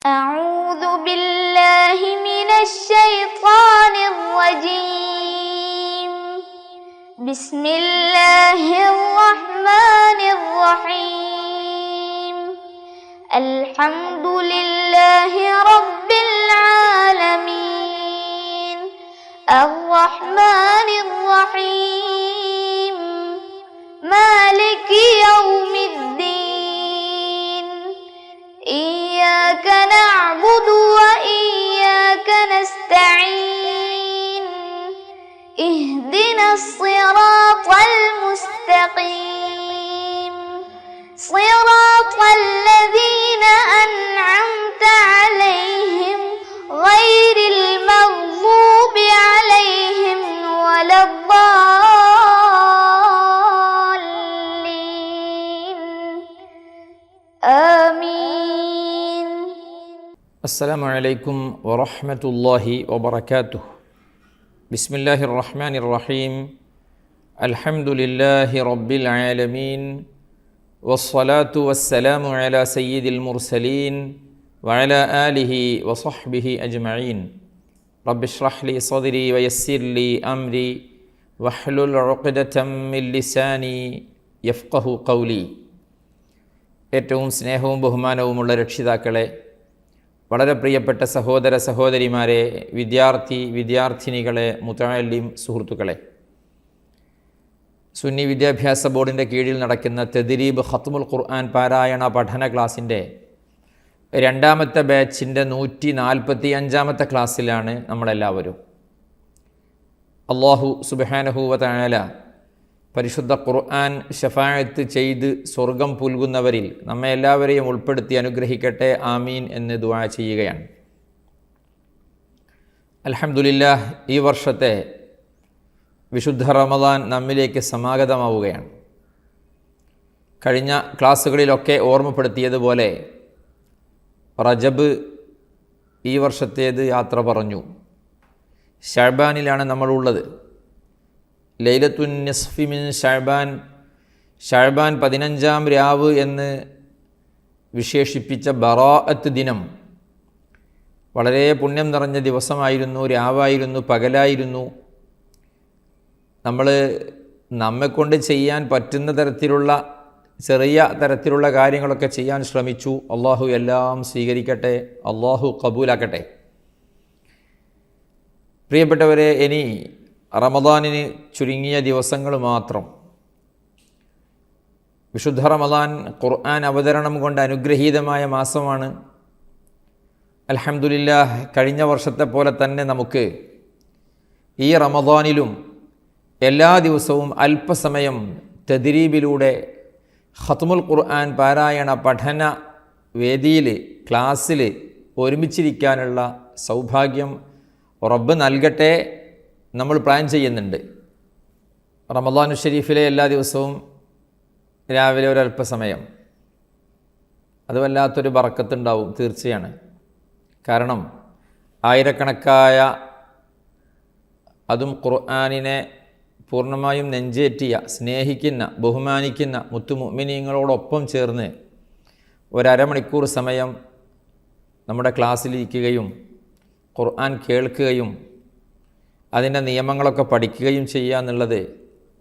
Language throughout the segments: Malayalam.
أعوذ بالله من الشيطان الرجيم. بسم الله الرحمن الرحيم. الحمد لله رب العالمين. الرحمن الرحيم. مالك يوم الدين. إياك نعبد وإياك نستعين. اهدنا الصراط المستقيم. صراط الذين أنعمت عليهم غير المغضوب عليهم ولا الضالين. آمين. السلام عليكم ورحمة الله وبركاته. بسم الله الرحمن الرحيم. الحمد لله رب العالمين، والصلاة والسلام على سيد المرسلين وعلى آله وصحبه أجمعين. رب اشرح لي صدري ويسر لي أمري واحلل عقدة من لساني يفقه قولي. ഏറ്റവും സ്നേഹവും ബഹുമാനവുമുള്ള രക്ഷിതാക്കളെ, വളരെ പ്രിയപ്പെട്ട സഹോദര സഹോദരിമാരെ, വിദ്യാർത്ഥിനികളെ, മുതഅല്ലിം സുഹൃത്തുക്കളെ, സുന്നി വിദ്യാഭ്യാസ ബോർഡിൻ്റെ കീഴിൽ നടക്കുന്ന തദ്രീബ് ഖത്മുൽ ഖുർആൻ പാരായണ പഠന ക്ലാസിൻ്റെ രണ്ടാമത്തെ ബാച്ചിൻ്റെ 145-ാമത്തെ ക്ലാസ്സിലാണ് നമ്മളെല്ലാവരും. അല്ലാഹു സുബ്ഹാനഹു വ തആല പരിശുദ്ധ ഖുർആൻ ശഫാഅത്ത് ചെയ്ത് സ്വർഗം പുൽകുന്നവരിൽ നമ്മെ എല്ലാവരെയും ഉൾപ്പെടുത്തി അനുഗ്രഹിക്കട്ടെ, ആമീൻ എന്ന് ദുആ ചെയ്യുകയാണ്. അൽഹംദുലില്ലാഹ്, ഈ വർഷത്തെ വിശുദ്ധ റമദാൻ നമ്മിലേക്ക് സമാഗതമാവുകയാണ്. കഴിഞ്ഞ ക്ലാസ്സുകളിലൊക്കെ ഓർമ്മപ്പെടുത്തിയതുപോലെ റജബ് ഈ വർഷത്തേത് യാത്ര പറഞ്ഞു. ശഅബാനിലാണ് നമ്മളുള്ളത്. ലൈലത്തുൻ നിസ്ഫി മിൻ ശഅബാൻ, ശഅബാൻ 15-ാം രാവ് എന്ന് വിശേഷിപ്പിച്ച ബറാഅത്ത് ദിനം വളരെ പുണ്യം നിറഞ്ഞ ദിവസമായിരുന്നു, രാവായിരുന്നു, പകലായിരുന്നു. നമ്മെക്കൊണ്ട് ചെയ്യാൻ പറ്റുന്ന തരത്തിലുള്ള ചെറിയ തരത്തിലുള്ള കാര്യങ്ങളൊക്കെ ചെയ്യാൻ ശ്രമിച്ചു. അള്ളാഹു എല്ലാം സ്വീകരിക്കട്ടെ, അള്ളാഹു കബൂലാക്കട്ടെ. പ്രിയപ്പെട്ടവരെ, ഇനി റമദാനിന് ചുരുങ്ങിയ ദിവസങ്ങൾ മാത്രം. വിശുദ്ധ റമദാൻ ഖുർആൻ അവതരണം കൊണ്ട് അനുഗ്രഹീതമായ മാസമാണ്. അൽഹംദുലില്ലാഹ്, കഴിഞ്ഞ വർഷത്തെ പോലെ തന്നെ നമുക്ക് ഈ റമദാനിലും എല്ലാ ദിവസവും അല്പസമയം തദ്രീബിലൂടെ ഖത്മുൽ ഖുർആൻ പാരായണ പഠന വേദിയിൽ, ക്ലാസ്സിൽ ഒരുമിച്ചിരിക്കാനുള്ള സൗഭാഗ്യം റബ്ബ് നൽകട്ടെ. നമ്മൾ പ്ലാൻ ചെയ്യുന്നുണ്ട്. റമദാനു ഷരീഫിലെ എല്ലാ ദിവസവും രാവിലെ ഒരല്പസമയം, അത് വല്ലാത്തൊരു ബറക്കത്തുണ്ടാവും തീർച്ചയാണ്. കാരണം ആയിരക്കണക്കായ, അതും ഖുർആനിനെ പൂർണ്ണമായും നെഞ്ചേറ്റിയ, സ്നേഹിക്കുന്ന, ബഹുമാനിക്കുന്ന മുത്തുമുഅ്മിനീങ്ങളോടൊപ്പം ചേർന്ന് ഒരമണിക്കൂർ സമയം നമ്മുടെ ക്ലാസ്സിലിരിക്കുകയും ഖുർആൻ കേൾക്കുകയും അതിൻ്റെ നിയമങ്ങളൊക്കെ പഠിക്കുകയും ചെയ്യുക എന്നുള്ളത്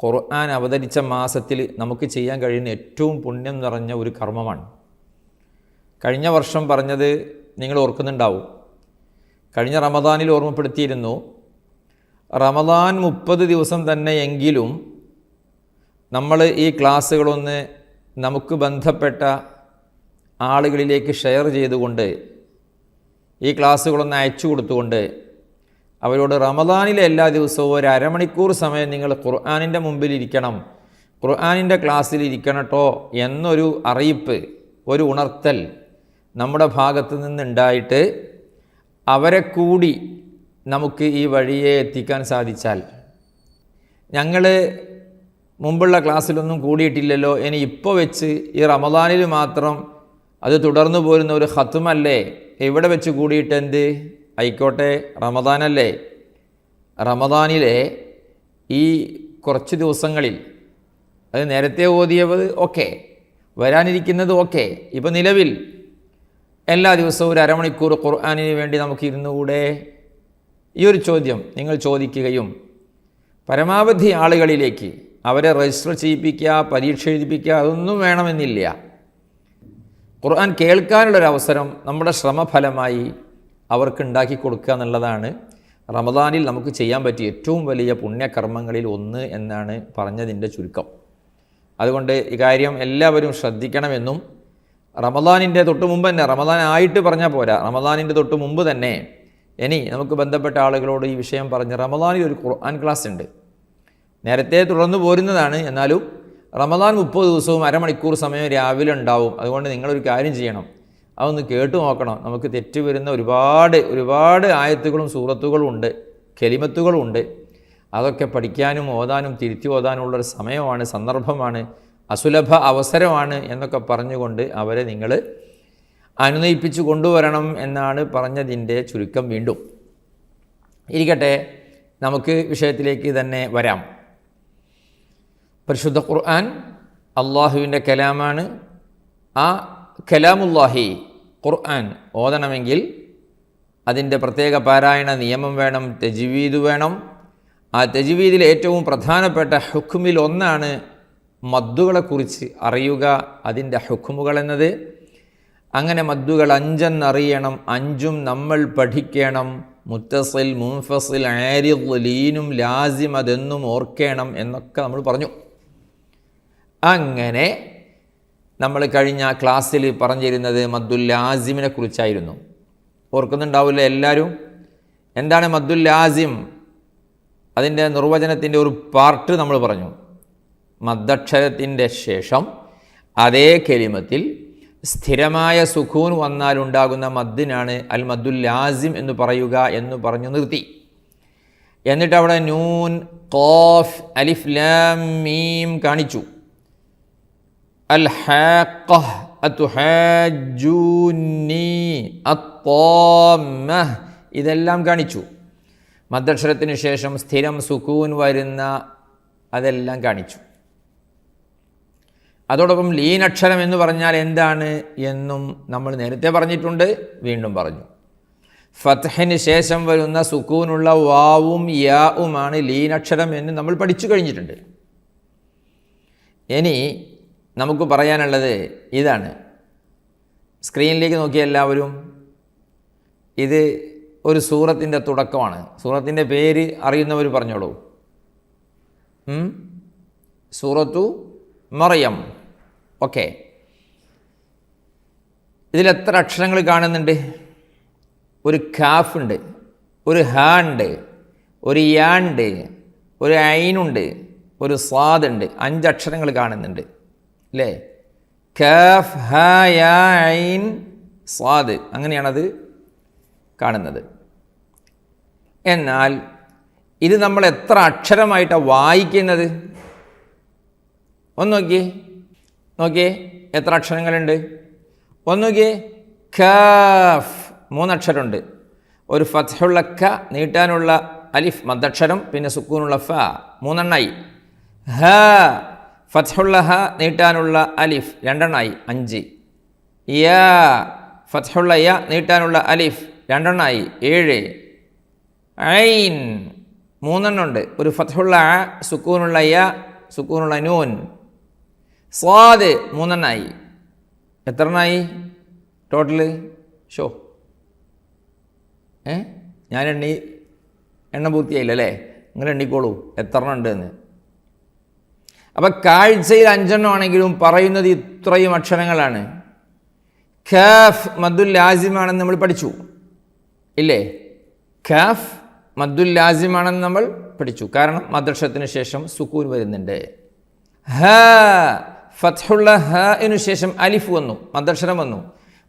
ഖുർആൻ അവതരിച്ച മാസത്തിൽ നമുക്ക് ചെയ്യാൻ കഴിയുന്ന ഏറ്റവും പുണ്യം നിറഞ്ഞ ഒരു കർമ്മമാണ്. കഴിഞ്ഞ വർഷം പറഞ്ഞത് നിങ്ങൾ ഓർക്കുന്നുണ്ടാവും. കഴിഞ്ഞ റമദാനിൽ ഓർമ്മപ്പെടുത്തിയിരുന്നു, റമദാൻ 30 ദിവസം തന്നെ എങ്കിലും നമ്മൾ ഈ ക്ലാസ്സുകളൊന്ന് നമുക്ക് ബന്ധപ്പെട്ട ആളുകളിലേക്ക് ഷെയർ ചെയ്തുകൊണ്ട്, ഈ ക്ലാസ്സുകളൊന്ന് അയച്ചു കൊടുത്തുകൊണ്ട് അവരോട് റമദാനിലെ എല്ലാ ദിവസവും ഒരമണിക്കൂർ സമയം നിങ്ങൾ ഖുർആനിൻ്റെ മുമ്പിലിരിക്കണം, ഖുർആനിൻ്റെ ക്ലാസ്സിലിരിക്കണം കേട്ടോ എന്നൊരു അറിയിപ്പ്, ഒരു ഉണർത്തൽ നമ്മുടെ ഭാഗത്തു നിന്നുണ്ടായിട്ട് അവരെ കൂടി നമുക്ക് ഈ വഴിയെ എത്തിക്കാൻ സാധിച്ചാൽ, ഞങ്ങൾ മുമ്പുള്ള ക്ലാസ്സിലൊന്നും കൂടിയിട്ടില്ലല്ലോ, ഇനി ഇപ്പോൾ വെച്ച് ഈ റമദാനിൽ മാത്രം അത് തുടർന്നു പോരുന്ന ഒരു ഖത്മല്ലേ, എവിടെ വെച്ച് കൂടിയിട്ട് എന്ത് ആയിക്കോട്ടെ, റമദാനല്ലേ, റമദാനിലെ ഈ കുറച്ച് ദിവസങ്ങളിൽ, അത് നേരത്തെ ഓതിയത് ഓക്കെ, വരാനിരിക്കുന്നത് ഓക്കെ, ഇപ്പോൾ നിലവിൽ എല്ലാ ദിവസവും ഒരു അരമണിക്കൂർ ഖുർആനിന് വേണ്ടി നമുക്ക് ഇരുന്നുകൂടെ? ഈ ഒരു ചോദ്യം നിങ്ങൾ ചോദിക്കുകയും പരമാവധി ആളുകളിലേക്ക് അവരെ രജിസ്റ്റർ ചെയ്യിപ്പിക്കുക, പരീക്ഷ എഴുതിപ്പിക്കുക, അതൊന്നും വേണമെന്നില്ല. ഖുർആൻ കേൾക്കാനുള്ളൊരവസരം നമ്മുടെ ശ്രമഫലമായി അവർക്ക് ഉണ്ടാക്കി കൊടുക്കുക എന്നുള്ളതാണ് റമദാനിൽ നമുക്ക് ചെയ്യാൻ പറ്റിയ ഏറ്റവും വലിയ പുണ്യകർമ്മങ്ങളിൽ ഒന്ന് എന്നാണ് പറഞ്ഞതിൻ്റെ ചുരുക്കം. അതുകൊണ്ട് ഇക്കാര്യം എല്ലാവരും ശ്രദ്ധിക്കണമെന്നും റമദാനിൻ്റെ തൊട്ട് മുമ്പ് തന്നെ, റമദാൻ ആയിട്ട് പറഞ്ഞാൽ പോരാ, റമദാനിൻ്റെ തൊട്ട് മുമ്പ് തന്നെ ഇനി നമുക്ക് ബന്ധപ്പെട്ട ആളുകളോട് ഈ വിഷയം പറഞ്ഞ് റമദാനിൽ ഒരു ഖുർആൻ ക്ലാസ് ഉണ്ട്. നേരത്തെ തുടർന്ന് പോരുന്നതാണ്, എന്നാലും റമദാൻ 30 ദിവസവും അരമണിക്കൂർ സമയം രാവിലെ ഉണ്ടാവും. അതുകൊണ്ട് നിങ്ങളൊരു കാര്യം ചെയ്യണം, അതൊന്ന് കേട്ടു നോക്കണം. നമുക്ക് തെറ്റ് വരുന്ന ഒരുപാട് ആയത്തുകളും സൂറത്തുകളും ഉണ്ട്, കെലിമത്തുകളും ഉണ്ട്. അതൊക്കെ പഠിക്കാനും ഓതാനും തിരുത്തി ഓതാനുള്ളൊരു സമയമാണ്, സന്ദർഭമാണ്, അസുലഭ അവസരമാണ് എന്നൊക്കെ പറഞ്ഞുകൊണ്ട് അവരെ നിങ്ങൾ അനുനയിപ്പിച്ചു കൊണ്ടുവരണം എന്നാണ് പറഞ്ഞതിൻ്റെ ചുരുക്കം. വീണ്ടും ഇരിക്കട്ടെ, നമുക്ക് വിഷയത്തിലേക്ക് തന്നെ വരാം. പരിശുദ്ധ ഖുർആൻ അള്ളാഹുവിൻ്റെ കലാമാണ്. ആ കലാമുല്ലാഹി ഖുർആൻ ഓതണമെങ്കിൽ അതിൻ്റെ പ്രത്യേക പാരായണ നിയമം വേണം, തജ്വീദ് വേണം. ആ തജ്വീദിൽ ഏറ്റവും പ്രധാനപ്പെട്ട ഹുക്മിൽ ഒന്നാണ് മദ്ദുകളെക്കുറിച്ച് അറിയുക, അതിൻ്റെ ഹുക്മുകൾ എന്നത്. അങ്ങനെ മദ്ദുകൾ 5 അറിയണം, 5 നമ്മൾ പഠിക്കണം. മുത്തസിൽ, മുൻഫസിൽ, ആരിദ്, ലീനും ലാസിം അതെന്നും ഓർക്കണം എന്നൊക്കെ നമ്മൾ പറഞ്ഞു. അങ്ങനെ നമ്മൾ കഴിഞ്ഞ ക്ലാസ്സിൽ പറഞ്ഞിരുന്നത് മദ്ദുൽ ലാസിമിനെ കുറിച്ചായിരുന്നു. ഓർക്കുന്നുണ്ടാവില്ല എല്ലാവരും? എന്താണ് മദ്ദുൽ ലാസിം? അതിൻ്റെ നിർവചനത്തിൻ്റെ ഒരു പാർട്ട് നമ്മൾ പറഞ്ഞു. മദ്ദക്ഷരത്തിൻ്റെ ശേഷം അതേ കലിമത്തിൽ സ്ഥിരമായ സുഖൂൻ വന്നാലുണ്ടാകുന്ന മദ്ദിനാണ് അൽ മദ്ദുൽ ലാസിം എന്ന് പറയുക എന്ന് പറഞ്ഞു നിർത്തി. എന്നിട്ട് അവിടെ നൂൻ, ഖാഫ്, അലിഫ്, ലാം, മീം കാണിച്ചു. അൽ ഹാഖഹ്, അതുഹാജൂനി, അത്താമ്മഹ് ഇതെല്ലാം കാണിച്ചു. മദ്ദക്ഷരത്തിന് ശേഷം സ്ഥിരം സുക്കൂൻ വരുന്ന അതെല്ലാം കാണിച്ചു. അതോടൊപ്പം ലീനക്ഷരം എന്ന് പറഞ്ഞാൽ എന്താണ് എന്നും നമ്മൾ നേരത്തെ പറഞ്ഞിട്ടുണ്ട്, വീണ്ടും പറഞ്ഞു. ഫത്ഹിന് ശേഷം വരുന്ന സുക്കൂനുള്ള വാവും യാവുമാണ് ലീനക്ഷരം എന്ന് നമ്മൾ പഠിച്ചു കഴിഞ്ഞിട്ടുണ്ട്. ഇനി നമുക്ക് പറയാനുള്ളത് ഇതാണ്. സ്ക്രീനിലേക്ക് നോക്കിയ എല്ലാവരും, ഇത് ഒരു സൂറത്തിൻ്റെ തുടക്കമാണ്. സൂറത്തിൻ്റെ പേര് അറിയുന്നവർ പറഞ്ഞോളൂ. സൂറത്തു മറിയം. ഓക്കെ, ഇതിലെത്ര അക്ഷരങ്ങൾ കാണുന്നുണ്ട്? ഒരു കാഫ് ഉണ്ട്, ഒരു ഹാ ഉണ്ട്, ഒരു യാ ഉണ്ട്, ഒരു ഐനുണ്ട്, ഒരു സ്വാദ് ഉണ്ട്. 5 അക്ഷരങ്ങൾ കാണുന്നുണ്ട് അല്ലേ? കാഫ്, ഹാ, യാ, ഐൻ, സ്വാദ്, അങ്ങനെയാണത് കാണുന്നത്. എന്നാൽ ഇത് നമ്മൾ എത്ര അക്ഷരമായിട്ടാണ് വായിക്കുന്നത്? ഒന്ന് നോക്കിയേ എത്ര അക്ഷരങ്ങളുണ്ട്? ഒന്ന് നോക്കിയേ. കാഫ് 3 അക്ഷരമുണ്ട്. ഒരു ഫത്ഹുള്ള ക, നീട്ടാനുള്ള അലിഫ് മദ്ദക്ഷരം, പിന്നെ സുക്കൂനുള്ള ഫ, 3 എണ്ണായി. ഹ, ഫത്ഹുള്ള ഹ, നീട്ടാനുള്ള അലിഫ് 2 എണ്ണായി, 5. യാ, ഫത്ഹുള്ള യ, നീട്ടാനുള്ള അലിഫ് 2 എണ്ണായി, 7. ഐൻ 3 എണ്ണമുണ്ട്. ഒരു ഫത്ഹുള്ള അ, സുക്കൂനുള്ള യ, സുക്കൂനുള്ള നൂൻ. സ്വാദ് 3 എണ്ണായി. എത്ര എണ്ണായി ടോട്ടല്? ഷോ ഞാൻ എണ്ണ പൂർത്തിയായില്ല അല്ലേ? നിങ്ങൾ എണ്ണിക്കോളൂ എത്ര എണ്ണം ഉണ്ട് എന്ന്. അപ്പം കാഴ്ചയിൽ 5 എണ്ണമാണെങ്കിലും പറയുന്നത് ഇത്രയും അക്ഷരങ്ങളാണ്. ഖാഫ് മദ്ദുൽ ലാസിമാണെന്ന് നമ്മൾ പഠിച്ചു ഇല്ലേ? ഖാഫ് മദ്ദുൽ ലാസിമാണെന്ന് നമ്മൾ പഠിച്ചു. കാരണം മദ്ദക്ഷരത്തിന് ശേഷം സുക്കൂൻ വരുന്നുണ്ട്. ഹ, ഫത്ഹുള്ള ഹഇനു ശേഷം അലിഫ് വന്നു, മദ്ദക്ഷരം വന്നു.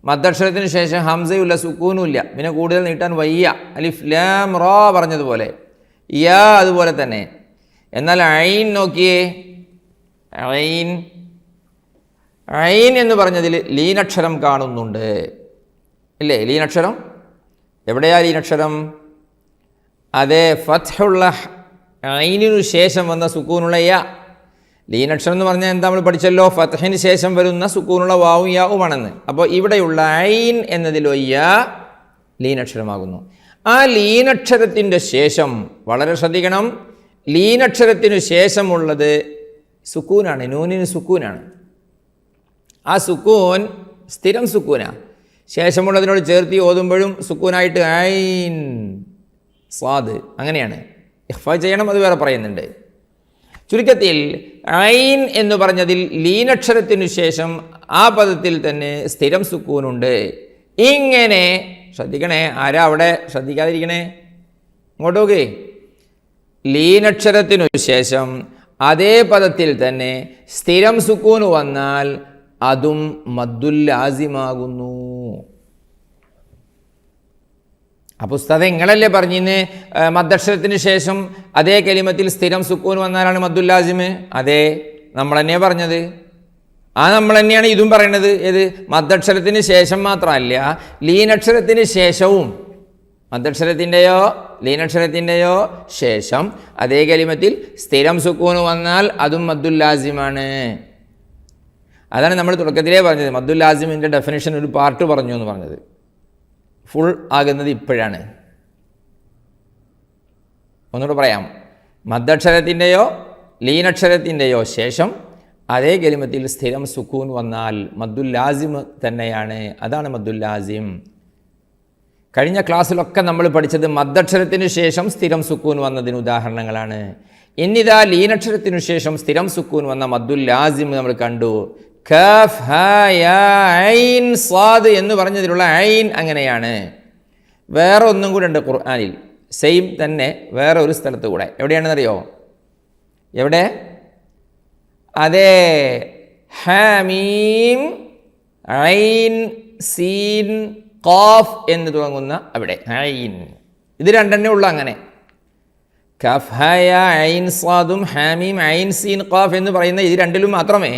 മദ്ദക്ഷരത്തിന് ശേഷം ഹംസയുമില്ല, സുക്കൂനുമില്ല, പിന്നെ കൂടുതൽ നീട്ടാൻ വയ്യ. അലിഫ് ലാം റാ പറഞ്ഞതുപോലെ, യാ അതുപോലെ തന്നെ. എന്നാൽ ഐൻ നോക്കിയേ, ഐൻ എന്ന് പറഞ്ഞതിൽ ലീനക്ഷരം കാണുന്നുണ്ട് ഇല്ലേ? ലീനക്ഷരം എവിടെയാ ലീനക്ഷരം? അതേ ഫത്ഹുള്ള ഐനിനു ശേഷം വന്ന സുക്കൂനുള്ള യ. ലീനക്ഷരം എന്ന് പറഞ്ഞാൽ എന്താ നമ്മൾ പഠിച്ചല്ലോ, ഫത്ഹിന് ശേഷം വരുന്ന സുക്കൂനുള്ള വാവും യാവുമാണെന്ന്. അപ്പോൾ ഇവിടെയുള്ള ഐൻ എന്നതിൽ വയ്യ ലീനക്ഷരമാകുന്നു. ആ ലീനക്ഷരത്തിൻ്റെ ശേഷം വളരെ ശ്രദ്ധിക്കണം, ലീനക്ഷരത്തിനു ശേഷമുള്ളത് സുക്കൂനാണ്, നൂനിന് സുക്കൂനാണ്. ആ സുക്കൂൻ സ്ഥിരം സുക്കൂനാണ്. ശേഷമുള്ളതിനോട് ചേർത്തി ഓതുമ്പോഴും സുക്കൂനായിട്ട് ഐൻ സ്വാദ് അങ്ങനെയാണ്. ഇഖ്ഫാ ചെയ്യണം, അത് വേറെ പറയുന്നുണ്ട്. ചുരുക്കത്തിൽ ഐൻ എന്ന് പറഞ്ഞതിൽ ലീനക്ഷരത്തിനു ശേഷം ആ പദത്തിൽ തന്നെ സ്ഥിരം സുക്കൂനുണ്ട്. ഇങ്ങനെ ശ്രദ്ധിക്കണേ, ആരാ അവിടെ ശ്രദ്ധിക്കാതിരിക്കണേ, ഇങ്ങോട്ട് നോക്കേ. ലീനക്ഷരത്തിനു ശേഷം അതേ പദത്തിൽ തന്നെ സ്ഥിരം സുക്കൂന് വന്നാൽ അതും മദ്ദുൽ ലാസിമാകുന്നു. അപ്പോൾ ഉസ്താദേ നിങ്ങളല്ലേ പറഞ്ഞിന്ന് മദ്ദക്ഷരത്തിന് ശേഷം അതേ കലിമത്തിൽ സ്ഥിരം സുക്കൂൻ വന്നാലാണ് മദ്ദുൽ ലാസിമ്? അതെ, നമ്മൾ തന്നെയാണ് പറഞ്ഞത്. നമ്മൾ തന്നെയാണ് ഇതും പറയണത്. ഏത്? മദ്ദക്ഷരത്തിന് ശേഷം മാത്രമല്ല, ലീനക്ഷരത്തിന് ശേഷവും. മദ്ദക്ഷരത്തിൻ്റെയോ ലീനക്ഷരത്തിൻ്റെയോ ശേഷം അതേ കലിമത്തിൽ സ്ഥിരം സുക്കൂൻ വന്നാൽ അതും മദ്ദുൽ ലാസിമാണ്. അതാണ് നമ്മൾ തുടക്കത്തിലേ പറഞ്ഞത്. മദ്ദുൽ ലാസിമിൻ്റെ ഡെഫിനിഷൻ ഒരു പാർട്ട് പറഞ്ഞു എന്ന് പറഞ്ഞത്. ഫുൾ ആകുന്നത് ഇപ്പോഴാണ്. ഒന്നുകൂടെ പറയാം. മദ്ദക്ഷരത്തിൻ്റെയോ ലീനക്ഷരത്തിൻ്റെയോ ശേഷം അതേ കലിമത്തിൽ സ്ഥിരം സുക്കൂൻ വന്നാൽ മദ്ദുൽ ലാസിം തന്നെയാണ്. അതാണ് മദ്ദുൽ ലാസിം. കഴിഞ്ഞ ക്ലാസ്സിലൊക്കെ നമ്മൾ പഠിച്ചത് മദ്ദക്ഷരത്തിനു ശേഷം സ്ഥിരം സുക്കൂൻ വന്നതിന് ഉദാഹരണങ്ങളാണ്. ഇന്നിതാ ലീനക്ഷരത്തിനു ശേഷം സ്ഥിരം സുക്കൂൻ വന്ന മദ്ദുൽ ലാസിം നമ്മൾ കണ്ടു. കഫ് ഹ യ ഐൻ സ്വാദ് എന്ന് പറഞ്ഞതിലുള്ള ഐൻ അങ്ങനെയാണ്. വേറെ ഒന്നും കൂടെ ഉണ്ട് ഖുർആനിൽ, സെയിം തന്നെ വേറെ ഒരു സ്ഥലത്ത് കൂടെ. എവിടെയാണെന്നറിയോ? എവിടെ? അതെ, ഹാമീം ഐൻ സീൻ ഖാഫ് എന്ന് തുടങ്ങുന്ന അവിടെ ഐൻ. ഇത് രണ്ടെണ്ണേ ഉള്ളൂ. അങ്ങനെ കഫ് ഹ യ ഐൻ സ്വാദും ഹാമീം ഐൻ സീൻ ഖാഫ് എന്ന് പറയുന്ന ഇത് രണ്ടിലും മാത്രമേ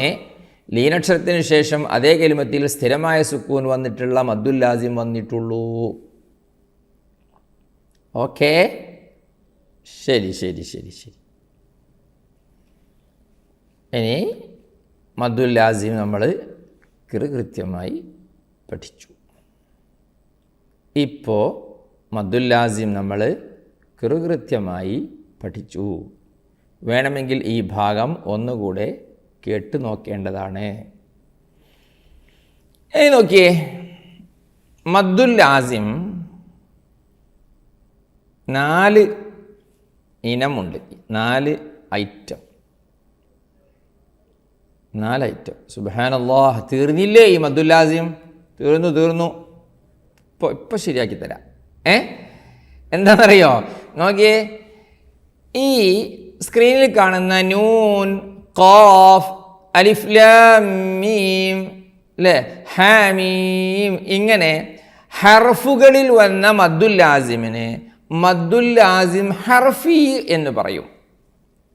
ലീനക്ഷരത്തിന് ശേഷം അതേ കലിമത്തിൽ സ്ഥിരമായ സുക്കൂൻ വന്നിട്ടുള്ള മദ്ദുൽ ലാസിം വന്നിട്ടുള്ളൂ. ഓക്കെ, ശരി ശരി ശരി ശരി. ഇനി മദ്ദുൽ ലാസിം നമ്മൾ കൃത്യമായി പഠിച്ചു. ഇപ്പോൾ മദ്ദുൽ ലാസിം നമ്മൾ കൃത്യമായി പഠിച്ചു. വേണമെങ്കിൽ ഈ ഭാഗം ഒന്നുകൂടെ കേട്ട് നോക്കേണ്ടതാണ്. ഇനി നോക്കിയേ, മദ്ദുൽ ലാസിം 4 ഇനമുണ്ട്. 4 ഐറ്റം. സുബ്ഹാനല്ലാഹ്, തീർന്നില്ലേ ഈ മദ്ദുൽ ലാസിം? തീർന്നു. ഇപ്പോൾ ശരിയാക്കി തരാം. എന്താണെന്നറിയോ? നോക്കിയേ, ഈ സ്ക്രീനിൽ കാണുന്ന നൂൻ, ഖാഫ്, അലിഫ് ലാം മീം, അല്ലേ, ഹാമീം, ഇങ്ങനെ ഹർഫുകളിൽ വന്ന മദ്ദുൽ ലാസിമിനെ മദ്ദുൽ ലാസിം ഹർഫി എന്ന് പറയും.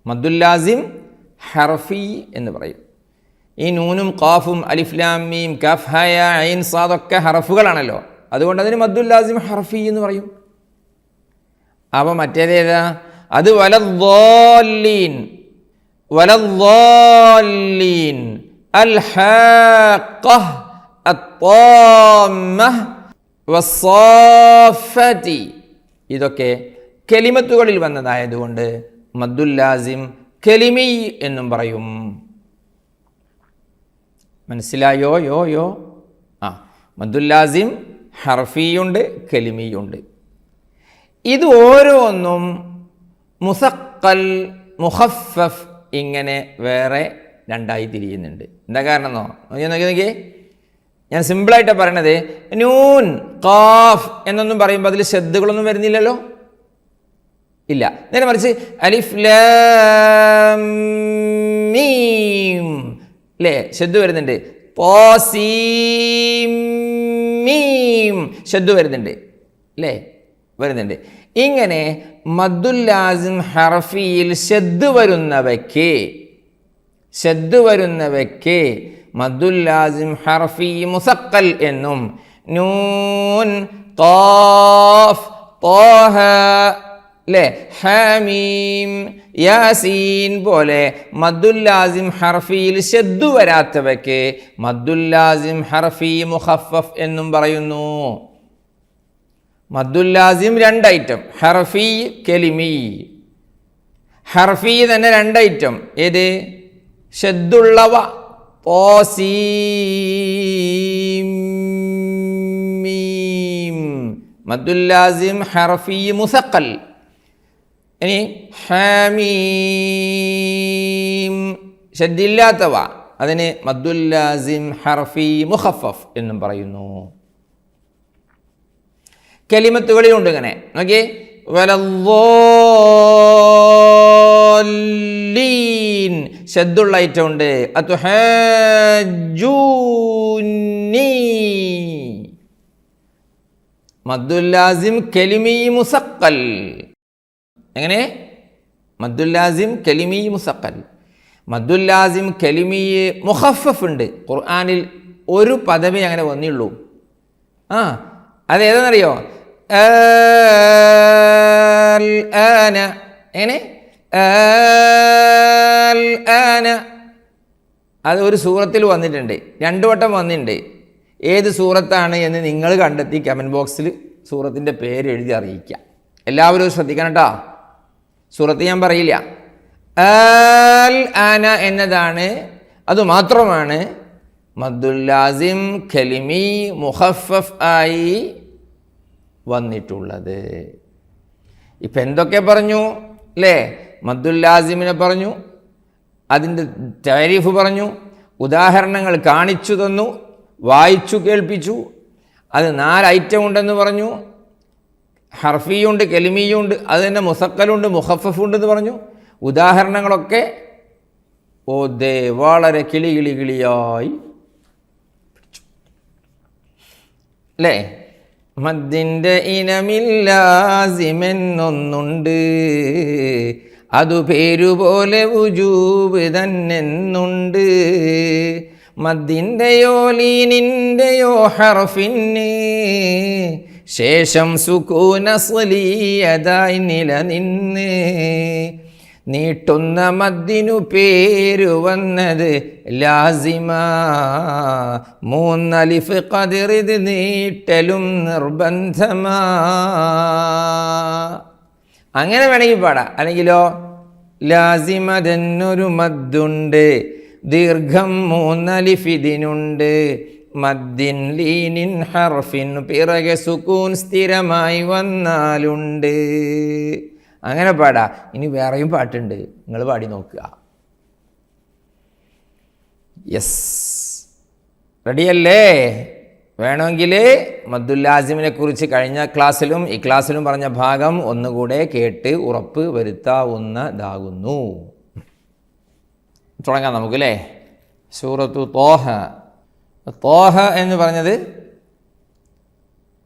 മദ്ദുൽ ലാസിം ഹർഫി എന്ന് പറയും. ഈ നൂനും ഖാഫും അലിഫ് ലാം മീം കഫ് ഹ യ ഐൻ സാദ് ഒക്കെ ഹർഫുകളാണല്ലോ. അതുകൊണ്ട് അതിന് മദ്ദുൽ ലാസിം ഹർഫി എന്ന് പറയും. അപ്പോൾ മറ്റേതേതാ? അത് വലദ്ദാല്ലീൻ, അൽ ഹാഖ്ഖഹ്, അത്താമ്മഹ്, വസ്സാഫത്തി. ഇതൊക്കെ കലിമത്തുകളിൽ വന്നതായതുകൊണ്ട് മദ്ദുൽ ലാസിം കലിമി എന്നും പറയും. മനസ്സിലായോ? യോ മദ്ദുൽ ലാസിം ഹർഫിയുണ്ട്, കലിമിയുണ്ട്. ഇത് ഓരോന്നും മുസഖൽ, മുഖഫഫ് ഇങ്ങനെ വേറെ രണ്ടായി തിരിയുന്നുണ്ട്. എന്താ കാരണം എന്നോ? നോക്കിയേ, ഞാൻ സിമ്പിളായിട്ടാണ് പറയണത്. നൂൻ, ഖാഫ് എന്നൊന്നും പറയുമ്പോൾ അതിൽ ശബ്ദങ്ങളൊന്നും വരുന്നില്ലല്ലോ, ഇല്ല. നേരെ മറിച്ച് അലിഫ് ലാം മീം, അല്ലേ, ശബ്ദ വരുന്നുണ്ട്. ത്വാസീം മീം, ശബ്ദ വരുന്നുണ്ട്, അല്ലേ, വരുന്നുണ്ട്. ഇങ്ങനെ മദ്ദുൽ ലാസിം ഹർഫിയിൽ ശബ്ദ വരുന്നവയ്ക്ക് മദ്ദുൽ ലാസിം ഹർഫി മുസഖൽ എന്നും, നൂൻ, ഖാഫ്, ത്വാഹ, അല്ലേ, ഹാമീം, യാസീൻ പോലെ മദ്ദുല്ലാസിം ഹർഫിയിൽ ശദ്ദു വരാത്തവയ്ക്ക് മദ്ദുല്ലാസിം ഹർഫി മുഖഫഫ് എന്നും പറയുന്നു. മദ്ദുല്ലാസിം 2 ഐറ്റം, ഹർഫി കലിമി. ഹർഫി തന്നെ 2 ഐറ്റം. ഏത്? ശദ്ദുള്ളവ മീം, മദ്ദുല്ലാസിം ഹർഫി മുസഖൽ. ഇനി ഹമീം ശദ്ദില്ലാത്തവ, അതിന് മദ്ദുല്ലാസിം ഹർഫി മുഖഫഫ് എന്നും പറയുന്നു. കലിമത്തുകളിലുണ്ട് ഇങ്ങനെ. നോക്കിയേ, വലദ്ദാല്ലീൻ ശദ്ദുള്ള ഐറ്റം ഉണ്ട്. അതുഹജ്ജൂനി മദ്ദുല്ലാസിം കലിമി മുസഖൽ. എങ്ങനെ? മദ്ദുല്ലാസിം കലിമി മുസഖൽ. മദ്ദുല്ലാസിം കലിമി മുഖഫഫ് ഉണ്ട്. ഖുർആനിൽ ഒരു പദമേ അങ്ങനെ വന്നുള്ളൂ. അതേതാണെന്നറിയോ? ആന. എങ്ങനെ? ആന. അത് ഒരു സൂറത്തിൽ വന്നിട്ടുണ്ട്, 2 വട്ടം വന്നിട്ടുണ്ട്. ഏത് സൂറത്താണ് എന്ന് നിങ്ങൾ കണ്ടെത്തി കമൻറ്റ് ബോക്സിൽ സൂറത്തിൻ്റെ പേര് എഴുതി അറിയിക്കുക. എല്ലാവരും ശ്രദ്ധിക്കണം കേട്ടോ. സൂറത്ത് ഞാൻ പറയില്ല. അൽ ആന എന്നതാണ്, അതുമാത്രമാണ് മദ്ദുല്ലാസിം കലിമി മുഖഫഫ് ആയി വന്നിട്ടുള്ളത്. ഇപ്പം എന്തൊക്കെ പറഞ്ഞു അല്ലേ? മദ്ദുല്ലാസിമിനെ പറഞ്ഞു, അതിൻ്റെ താരീഫ് പറഞ്ഞു, ഉദാഹരണങ്ങൾ കാണിച്ചു തന്നു, വായിച്ചു കേൾപ്പിച്ചു. അത് 4 ഐറ്റം ഉണ്ടെന്ന് പറഞ്ഞു. ഹർഫിയുണ്ട്, കലിമിയുണ്ട്, അത് തന്നെ മുസക്കലുണ്ട്, മുഖഫഫുണ്ടെന്ന് പറഞ്ഞു. ഉദാഹരണങ്ങളൊക്കെ ഓതേ വളരെ കിളിയായി അല്ലേ? മദ്ദിൻ്റെ ഇനമില്ലാസിമെന്നൊന്നുണ്ട്, അതു പേരുപോലെ വുജൂബ് തന്നെന്നുണ്ട്. മദ്ദിൻ്റെയോ ലീനിൻ്റെയോ ഹർഫിന് ശേഷം സുകൂന അസ്ലിയതായി നിലനിന്ന് നീട്ടുന്ന മദ്ദിനു പേരു വന്നത് ലാസിമ. 3 അലിഫ് ഖദറിത് നീട്ടലും നിർബന്ധമാ. അങ്ങനെ വേണമെങ്കിൽ പാടാം. അല്ലെങ്കിലോ ലാസിമതെന്നൊരു മദ്ദുണ്ട്, ദീർഘം 3 അലിഫ് ഇതിനുണ്ട്. മദ്ദിൻ ലീനിൻ ഹർഫിൻ പിറകെ സുകൂൻ സ്ഥിരമായി വന്നാലുണ്ട്. അങ്ങനെ പാടാ. ഇനി വേറെയും പാട്ടുണ്ട്, നിങ്ങൾ പാടി നോക്കുക. യെസ്, റെഡിയല്ലേ? വേണമെങ്കിൽ മദ്ദുല്ലാസിമിനെ കുറിച്ച് കഴിഞ്ഞ ക്ലാസ്സിലും ഈ ക്ലാസ്സിലും പറഞ്ഞ ഭാഗം ഒന്നുകൂടെ കേട്ട് ഉറപ്പ് വരുത്താവുന്നതാകുന്നു. തുടങ്ങാം നമുക്കല്ലേ. സൂറത്തു തോഹ. തോഹ എന്ന് പറഞ്ഞത്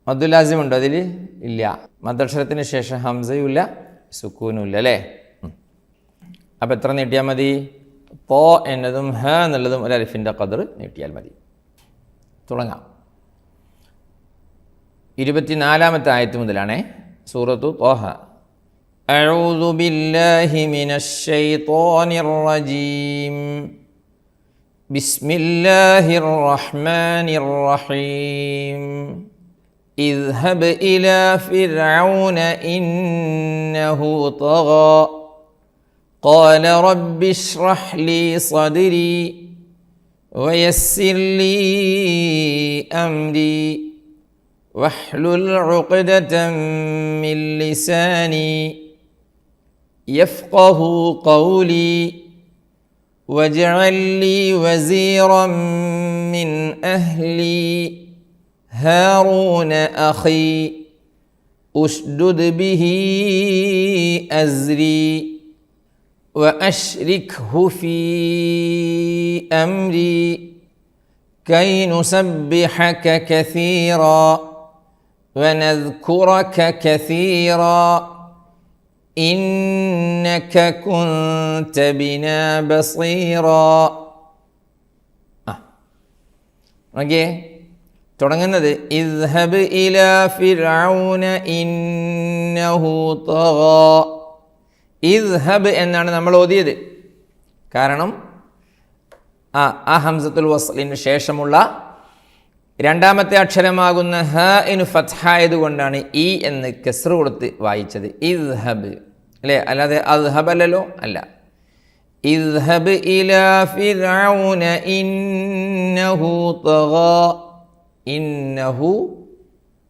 മദ്ദുല്ലാസിം ഉണ്ടോ അതിൽ? ഇല്ല. മദ്ദക്ഷരത്തിന് ശേഷം ഹംസയുമില്ല, സുക്കൂനുമില്ല അല്ലേ? അപ്പം എത്ര നീട്ടിയാൽ മതി? തോ എന്നതും ഹ എന്നുള്ളതും ഒരു അലിഫിൻ്റെ ഖദർ നീട്ടിയാൽ മതി. തുടങ്ങാം. 24-ാമത്തെ ആയത്ത് മുതലാണേ. സൂറത്തു തോഹ. അഊദു ബില്ലാഹി മിനശ് ശൈത്വാനിർ റജീം. ബിസ്മില്ലാഹിർ റഹ്മാനിർ റഹീം. اذهب إلى فرعون إنه طغى قال رب اشرح لي صدري ويسر لي أمري واحلل عقدة من لساني يفقه قولي واجعل لي وزيرا من أهلي هارون أخي أشدد به أزري وأشركه في أمري كي نسبحك كثيرا ونذكرك كثيرا إنك كنت بنا بصيرا. ഓക്കേ, തുടങ്ങുന്നത് ഇദ്ഹബ് ഇലാ ഫിർഔന ഇന്നഹു തഗാ. ഇദ്ഹബ് എന്നാണ് നമ്മൾ ഓതിയത്. കാരണം ആ ഹംസത്തുൽ വസ്ലിന് ശേഷമുള്ള രണ്ടാമത്തെ അക്ഷരമാകുന്ന ഹ ഇന് ഫത്ഹായതുകൊണ്ടാണ് ഈ എന്ന് കസ്ർ കൊടുത്ത് വായിച്ചത്. ഇദ്ഹബ് അല്ലേ, അല്ലാതെ അദ്ഹബ് അല്ലല്ലോ, അല്ല. ഇദ്ഹബ് ഇലാ ഫിർഔന ഇന്നഹു തഗാ, ഇന്നഹു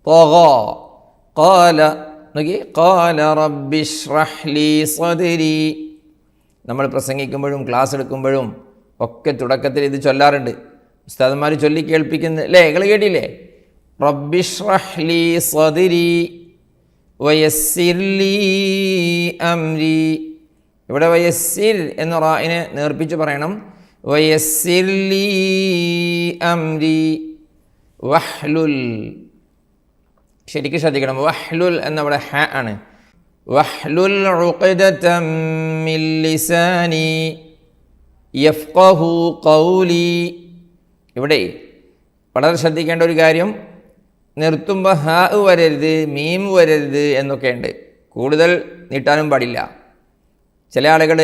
തഗാ ഖാല, നോക്കി, ഖാല റബ്ബി ഇശ്റഹ് ലീ സദ്രി. നമ്മൾ പ്രസംഗിക്കുമ്പോഴും ക്ലാസ് എടുക്കുമ്പോഴും ഒക്കെ തുടക്കത്തിൽ ഇത് ചൊല്ലാറുണ്ട്. ഉസ്താദന്മാർ ചൊല്ലി കേൾപ്പിക്കുന്ന അല്ലേ, നിങ്ങൾ കേട്ടില്ലേ? റബ്ബി ഇശ്റഹ് ലീ സദ്രി വയസ്സിർ ലീ അംരി. ഇവിടെ വയസ്സിർ എന്ന റായിനെ നേർപ്പിച്ച് പറയണം. വയസ്സിർ ലീ അംരി വഹ്ലുൽ, ശരിക്കും ശ്രദ്ധിക്കണം. വഹ്ലുൽ എന്നവിടെ ഹ ആണ്. വഹ്ലുൽ ഉഖ്ദതം മിൻ ലിസാനി യഫ്ഖഹു ഖൗലി. ഇവിടെ വളരെ ശ്രദ്ധിക്കേണ്ട ഒരു കാര്യം, നിർത്തുമ്പോൾ ഹ വരരുത്, മീം വരരുത് എന്നൊക്കെയുണ്ട്. കൂടുതൽ നീട്ടാനും പാടില്ല. ചില ആളുകൾ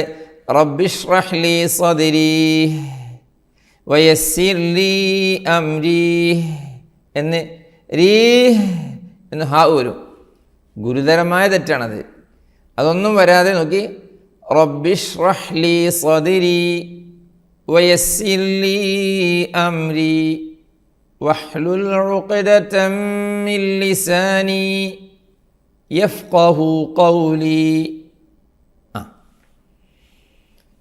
റബ്ബി ഇശ്റഹ് ലീ സദ്രി വയസ്സിർ ലീ അംരി എന്ന് രീ എന്ന് ഹാ വരും. ഗുരുതരമായ തെറ്റാണത്. അതൊന്നും വരാതെ നോക്കി, റബ്ബി ഇശ്റഹ് ലീ സദ്രി വയസ്സിർ ലീ അംരി വഹ്ലുൽ ഉഖ്ദതം മിൻ ലിസാനി യഫ്ഖഹു ഖൗലി.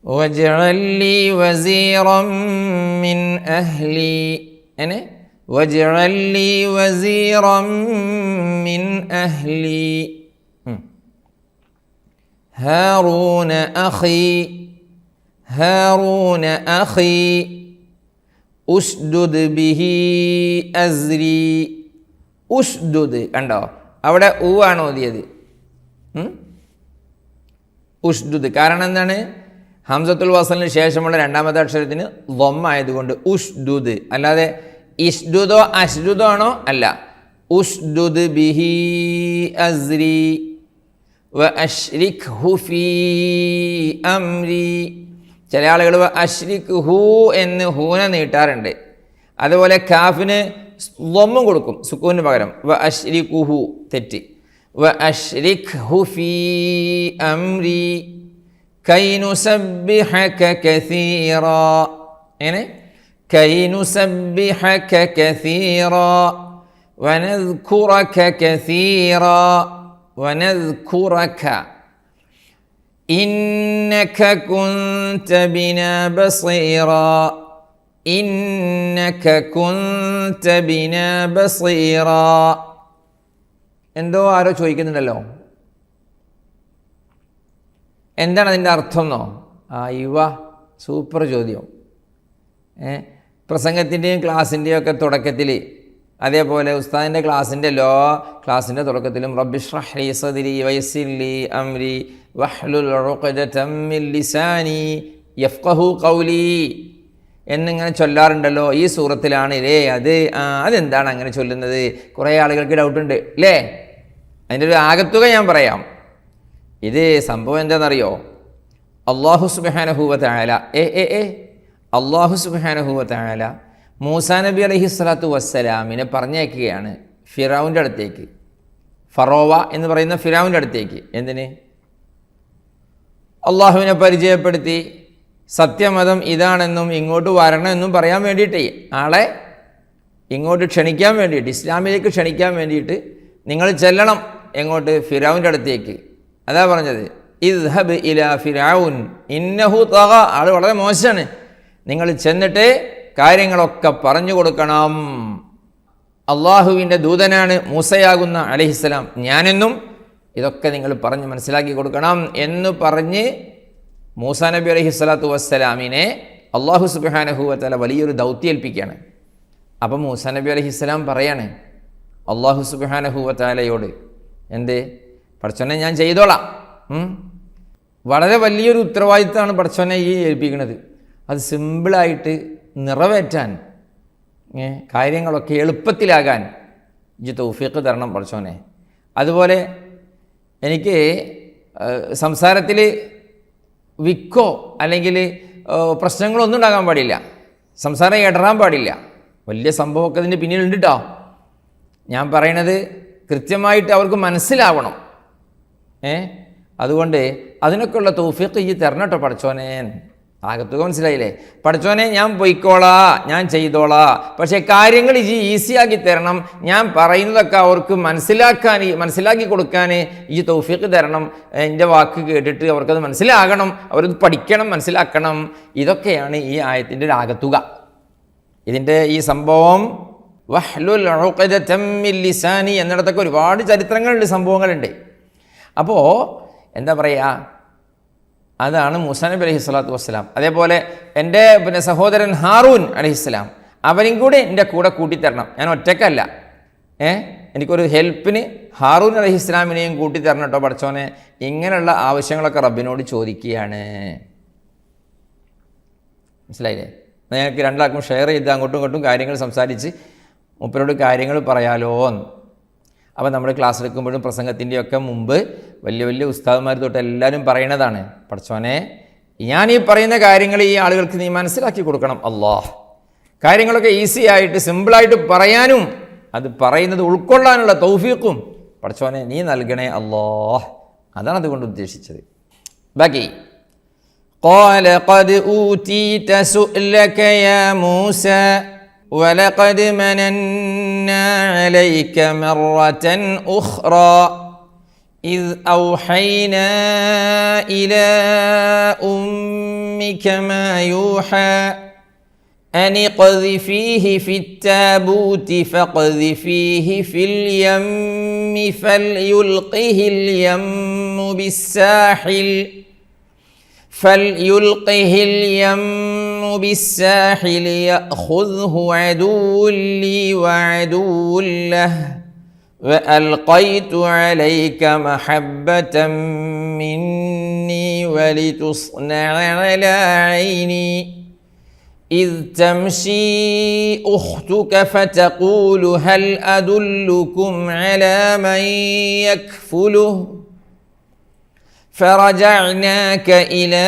വജ്അൽ ലീ വസീറൻ മിൻ അഹ്ലി, അങ്ങനെ വജ്അൽ ലീ വസീറൻ മിൻ അഹ്ലി ഹാറൂന അഖി, ഹാറൂന അഖി ഉസ്ദുദ് ബിഹി അസ്രി. ഉസ്ദുദ് കണ്ടോ, അവിടെ ഊ ആണ് ഓതിയത്. ഉസ്ദുദ്, കാരണം എന്താണ്? ഹംസത്തുൽ വസ്ലിന് ശേഷമുള്ള രണ്ടാമത്തെ അക്ഷരത്തിന് ദമ്മ ആയതുകൊണ്ട് ഉസ്ദുദ്, അല്ലാതെ ഇസ്ദുദോ അസ്ദുദോ ആണോ? അല്ല. ഉസ്ദുദ് ബിഹി അസ്രി വ അശ്രിക്ഹു ഫീ അംരി. ചില ആളുകൾ അശ്രിക് ഹു എന്ന് ഹൂനെ നീട്ടാറുണ്ട്. അതുപോലെ കാഫിന് ദമ്മും കൊടുക്കും സുക്കൂന് പകരം. വ അശ്രികുഹു, തെറ്റ്. വ അശ്രിക്ഹു ഫീ അംരി കൈ നുസബ്ബിഹക കസീറാ, എങ്ങനെ? കൈ നുസബ്ബിഹക കസീറാ വനദ്കുറക കസീറാ വനദ്കുറക ഇന്നക കുൻത ബിനാ ബസീറാ, ഇന്നക കുൻത ബിനാ ബസീറാ. എന്തോ ആരോ ചോദിക്കുന്നുണ്ടല്ലോ, എന്താണ് അതിൻ്റെ അർത്ഥം എന്നോ? സൂപ്പർ ചോദ്യം. പ്രസംഗത്തിൻ്റെയും ക്ലാസ്സിൻ്റെയും ഒക്കെ തുടക്കത്തിൽ, അതേപോലെ ഉസ്താദിൻ്റെ ക്ലാസ്സിൻ്റെ തുടക്കത്തിലും റബ്ബി ഇശ്റഹ് ലീ സദ്രി വയസ്സിർ ലീ അംരി വഹ്ലുൽ ഉഖ്ദതം മിൻ ലിസാനി യഫ്ഖഹു ഖൗലി എന്നിങ്ങനെ ചൊല്ലാറുണ്ടല്ലോ. ഈ സൂറത്തിലാണ് അതെന്താണ് അങ്ങനെ ചൊല്ലുന്നത്? കുറേ ആളുകൾക്ക് ഡൗട്ടുണ്ട് അല്ലേ? അതിൻ്റെ ഒരു ആകത്തുക ഞാൻ പറയാം. ഇത് സംഭവം എന്താണെന്നറിയോ? അല്ലാഹു സുബ്ഹാനഹു വ തആല അല്ലാഹു സുബ്ഹാനഹു വ തആല മൂസാ നബി അലൈഹിസ്സലാത്തു വസ്സലാമിനെ പറഞ്ഞയക്കുകയാണ് ഫിറൗൻ്റെ അടുത്തേക്ക്, ഫറോവ എന്ന് പറയുന്ന ഫിറൗൻ്റെ അടുത്തേക്ക്. എന്തിന്? അള്ളാഹുവിനെ പരിചയപ്പെടുത്തി സത്യമതം ഇതാണെന്നും ഇങ്ങോട്ട് വരണമെന്നും പറയാൻ വേണ്ടിയിട്ട്, ആളെ ഇങ്ങോട്ട് ക്ഷണിക്കാൻ വേണ്ടിയിട്ട്, ഇസ്ലാമിലേക്ക് ക്ഷണിക്കാൻ വേണ്ടിയിട്ട് നിങ്ങൾ ചെല്ലണം. എങ്ങോട്ട്? ഫിറൗൻ്റെ അടുത്തേക്ക്. അതാ പറഞ്ഞത്, ഇദ്ഹബ് ഇലാ ഫിറഔൻ ഇന്നഹു തഗ. ആൾ വളരെ മോശമാണ്. നിങ്ങൾ ചെന്നിട്ട് കാര്യങ്ങളൊക്കെ പറഞ്ഞു കൊടുക്കണം. അള്ളാഹുവിൻ്റെ ദൂതനാണ് മൂസയാകുന്ന അലൈഹിസ്സലാം ഞാനെന്നും ഇതൊക്കെ നിങ്ങൾ പറഞ്ഞ് മനസ്സിലാക്കി കൊടുക്കണം എന്ന് പറഞ്ഞ് മൂസാ നബി അലൈഹിസ്സലാത്തു വസ്സലാമിനെ അള്ളാഹു സുബ്ഹാനഹു വ തആല വലിയൊരു ദൗത്യം ഏൽപ്പിക്കുകയാണ്. അപ്പം മൂസാ നബി അലൈഹിസ്സലാം പറയാണ് അള്ളാഹു സുബ്ഹാനഹു വ തആലയോട്, എന്ത്? പടച്ചോനെ ഞാൻ ചെയ്തോളാം. വളരെ വലിയൊരു ഉത്തരവാദിത്തമാണ് പടച്ചോനെ ഈ ഏൽപ്പിക്കുന്നത്. അത് സിമ്പിളായിട്ട് നിറവേറ്റാൻ, കാര്യങ്ങളൊക്കെ എളുപ്പത്തിലാകാൻ തൗഫീഖ് തരണം പടച്ചോനെ. അതുപോലെ എനിക്ക് സംസാരത്തിൽ വിക്കോ അല്ലെങ്കിൽ പ്രശ്നങ്ങളൊന്നും ഉണ്ടാകാൻ പാടില്ല, സംസാരം ഇടറാൻ പാടില്ല. വലിയ സംഭവമൊക്കെ ഇതിൻ്റെ പിന്നിലുണ്ട് കേട്ടോ. ഞാൻ പറയണത് കൃത്യമായിട്ട് അവർക്ക് മനസ്സിലാവണം. അതുകൊണ്ട് അതിനൊക്കെയുള്ള തൗഫീഖ് ഈ തരണം കേട്ടോ പടച്ചോനെ. ആകത്തുക മനസ്സിലായില്ലേ? പടച്ചോനെ ഞാൻ പൊയ്ക്കോളാ, ഞാൻ ചെയ്തോളാ, പക്ഷേ കാര്യങ്ങൾ ഈസിയാക്കി തരണം, ഞാൻ പറയുന്നതൊക്കെ അവർക്ക് മനസ്സിലാക്കി കൊടുക്കാൻ ഈ തൗഫീഖ് തരണം, എൻ്റെ വാക്ക് കേട്ടിട്ട് അവർക്കത് മനസ്സിലാകണം, അവരത് പഠിക്കണം, മനസ്സിലാക്കണം. ഇതൊക്കെയാണ് ഈ ആയത്തിൻ്റെ ഒരു ആകത്തുക. ഇതിൻ്റെ ഈ സംഭവം വഹ്ലുൽ ഉഖ്ദതം മിൻ ലിസാനി എന്നിടത്തൊക്കെ ഒരുപാട് ചരിത്രങ്ങളുണ്ട്, സംഭവങ്ങളുണ്ട്. അപ്പോൾ എന്താ പറയുക, അതാണ് മൂസാ നബി അലൈഹി സ്വലാത്തു വസ്സലാം. അതേപോലെ എൻ്റെ സഹോദരൻ ഹാറൂൻ അലൈഹിസ്സലാം, അവരും കൂടി എൻ്റെ കൂടെ കൂട്ടിത്തരണം, ഞാൻ ഒറ്റക്കല്ല. എനിക്കൊരു ഹെൽപ്പിന് ഹാറൂൻ അലൈഹിസ്സലാമിനെയും കൂട്ടിത്തരണം കേട്ടോ പടച്ചോനെ. ഇങ്ങനെയുള്ള ആവശ്യങ്ങളൊക്കെ റബ്ബിനോട് ചോദിക്കുകയാണ്. മനസ്സിലായില്ലേ? ഞങ്ങൾക്ക് രണ്ടാൾക്കും ഷെയർ ചെയ്ത് അങ്ങോട്ടും ഇങ്ങോട്ടും കാര്യങ്ങൾ സംസാരിച്ച് മൂപ്പരോട് കാര്യങ്ങൾ പറയാലോ. അപ്പോൾ നമ്മൾ ക്ലാസ് എടുക്കുമ്പോഴും പ്രസംഗത്തിൻ്റെയൊക്കെ മുമ്പ് വലിയ വലിയ ഉസ്താദുമാർ തൊട്ട് എല്ലാവരും പറയണതാണ്, പടച്ചോനെ ഞാൻ ഈ പറയുന്ന കാര്യങ്ങൾ ഈ ആളുകൾക്ക് നീ മനസ്സിലാക്കി കൊടുക്കണം അല്ലാഹ്. കാര്യങ്ങളൊക്കെ ഈസി ആയിട്ട് സിമ്പിളായിട്ട് പറയാനും അത് പറയുന്നത് ഉൾക്കൊള്ളാനുള്ള തൗഫീഖും പടച്ചോനെ നീ നൽകണേ അല്ലാഹ്. അതാണ് അതുകൊണ്ട് ഉദ്ദേശിച്ചത്. ബാക്കി قال قد أوتيت سؤلك يا موسى ولقد مننا عليك مرة أخرى إذ أوحينا إلى أمك ما يوحى أن اقذفيه في التابوت فاقذفيه في اليم فليلقه اليم بالساحل يأخذه عدو لي وعدو له وألقيت عليك محبة مني ولتصنع على عيني إذ تمشي أختك فتقول هل أدلكم على من يكفله فرجعناك إلى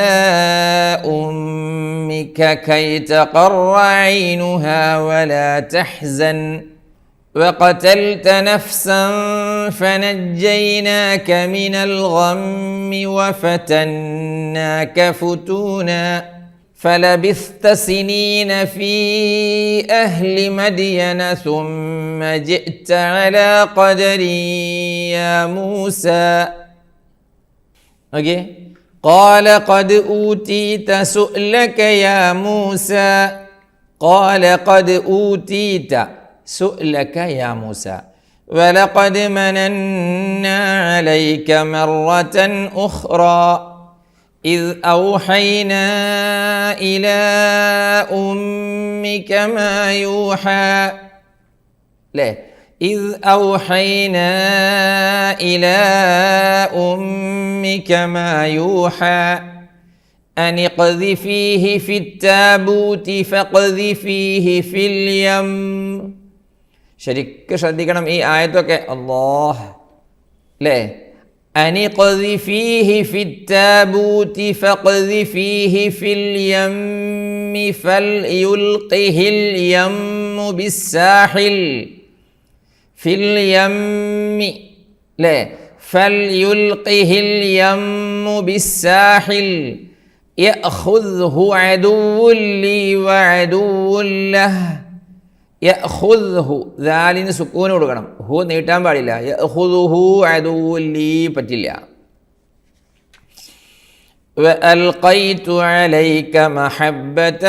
أمك كي تقر عينها ولا تحزن وقتلت نفسا فنجيناك من الغم وفتناك فتونا فلبثت سنين في أهل مدين ثم جئت على قدر يا موسى. قال قد أوتيت سؤلك يا موسى. قال قد أوتيت سؤلك يا موسى ولقد مننا عليك مرة أخرى إذ أوحينا إلى أمك ما يوحى. ليه؟ إذ أوحينا إلى أمك ما يوحى أن اقذفيه في التابوت فاقذفيه في اليم. ശരിക്കും ശ്രദ്ധിക്കണം ഈ ആയത്തൊക്കെ. അല്ലാഹ് അല്ലേ? أن اقذفيه في التابوت فاقذفيه في اليم فليلقه اليم بالساحل. في اليم لا فليلقه اليم بالساحل يأخذه عدو لي وعدو له. يأخذه ذالന് സുക്കൂൻ കൊടുക്കണം, ഹു നീട്ടാൻ പാടില്ല. يأخذه عدو لي പറ്റില്ല. وألقيت عليك محبة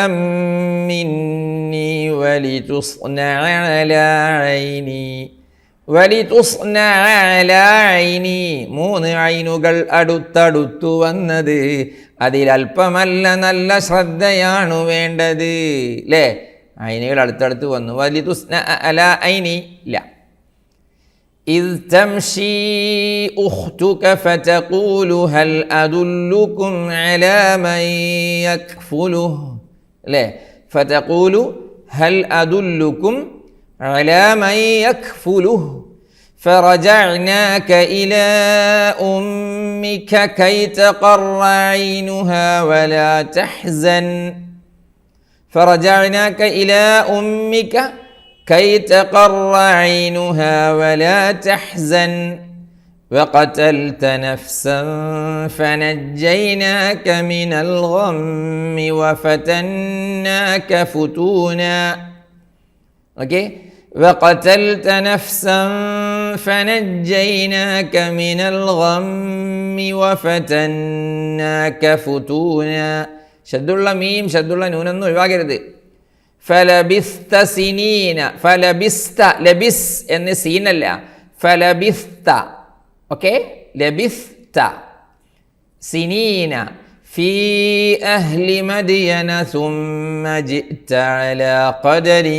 مني ولتصنع على عيني. വലിതുസ്ന അലാ ഐനി, 3 ഐനുകൾ അടുത്തടുത്തു വന്നത് അതിലൽപ്പമല്ല, നല്ല ശ്രദ്ധയാണു വേണ്ടത്. അല്ലേ? ഐനുകൾ അടുത്തടുത്ത് വന്നു. വലിതുസ്ന അലാ ഐനി ഇല്ല. إذ تمشي أختك فتقول هل أدلكم على من يكفله. لا فتقول هل أدلكم على من يكفله فرجعناك إلى أمك كي تقر عينها ولا تحزن فرجعناك إلى أمك كي تقر عينها ولا تحزن وقتلت نفسا فنجيناك من الغم وفتناك فتونا okay? وقتلت نفسا فنجيناك من الغم وفتناك فتونا ഷദ്ദുള്ള മീം ഷദ്ദുള്ള നൂനൊന്നും ഒഴിവാക്കരുത്. ഫലബിസ്ത സിനീന ഫലബിസ്ത ലബിസ് എന്ന് സീനല്ല ഫലബിസ്ത ഓക്കെ ലബിസ്ത സിനീന ഫീ അഹ്ലി മദിയന സുമ്മ ജിഅ്ത അലാ ഖദരി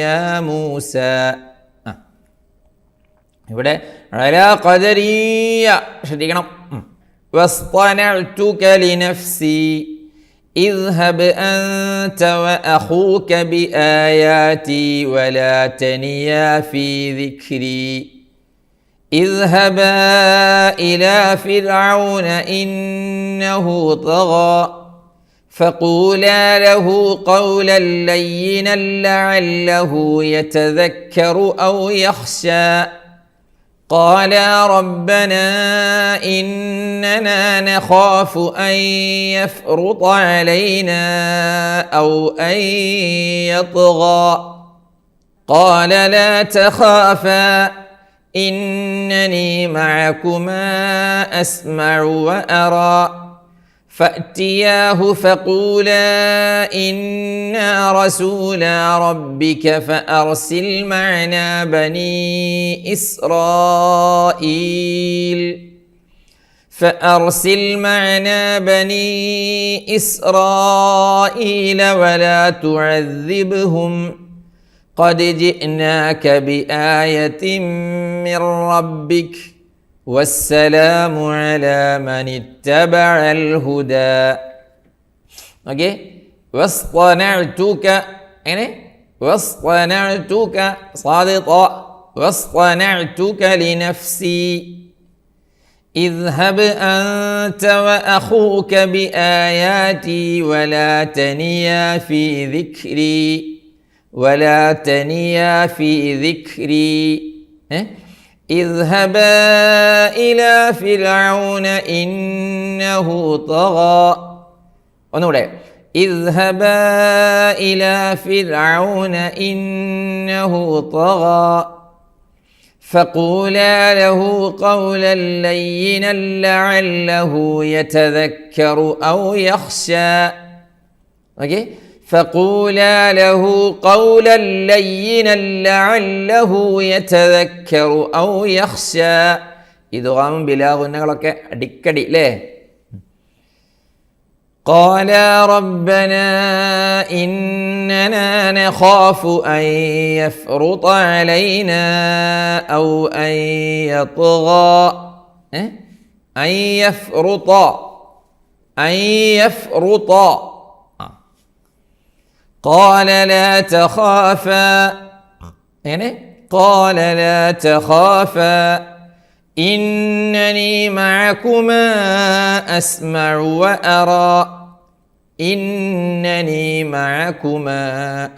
യാ മൂസ. ഇവിടെ അലാ ഖദരിയ ശ്രദ്ധിക്കണം. വസ്തനഅ്തുക ലിനഫ്സി اذهب أنت وأخوك بآياتي ولا تنيا في ذكري اذهبا إلى فرعون إنه طغى فقولا له قولا لينا لعله يتذكر أو يخشى قالا ربنا إننا نخاف أن يفرط علينا أو أن يطغى قال لا تخافا إنني معكما أسمع وأرى فأتياه فقولا إنا رسولا ربك فأرسل معنا بني إسرائيل ولا تعذبهم قد جئناك بآية من ربك والسلام على من اتبع الهدى. ഓക്കെ വസ്തനഅ്തുക അങ്ങനെ വസ്തനഅ്തുക സാദിഖ വസ്തനഅ്തുക ലിനഫ്സി اذهب أنت وأخوك بآياتي ولا تنيا في ذكري اذهبا إلى فرعون إنه طغى. ഒന്നുകൂടെ اذهبا إلى فرعون إنه طغى فقولا له قولا لينا لعله يتذكر أو يخشى. okay? فقولا له قولا لينا لعله يتذكر أو يخشى. ഇദ്ഗാമും ബിലാഗുന്നകളൊക്കെ അടിക്കടി അല്ലേ. قالا ربنا إننا نخاف أن يفرط علينا أو أن يطغى أن يفرط قال لا تخافا يعني قال لا تخافا إنني معكما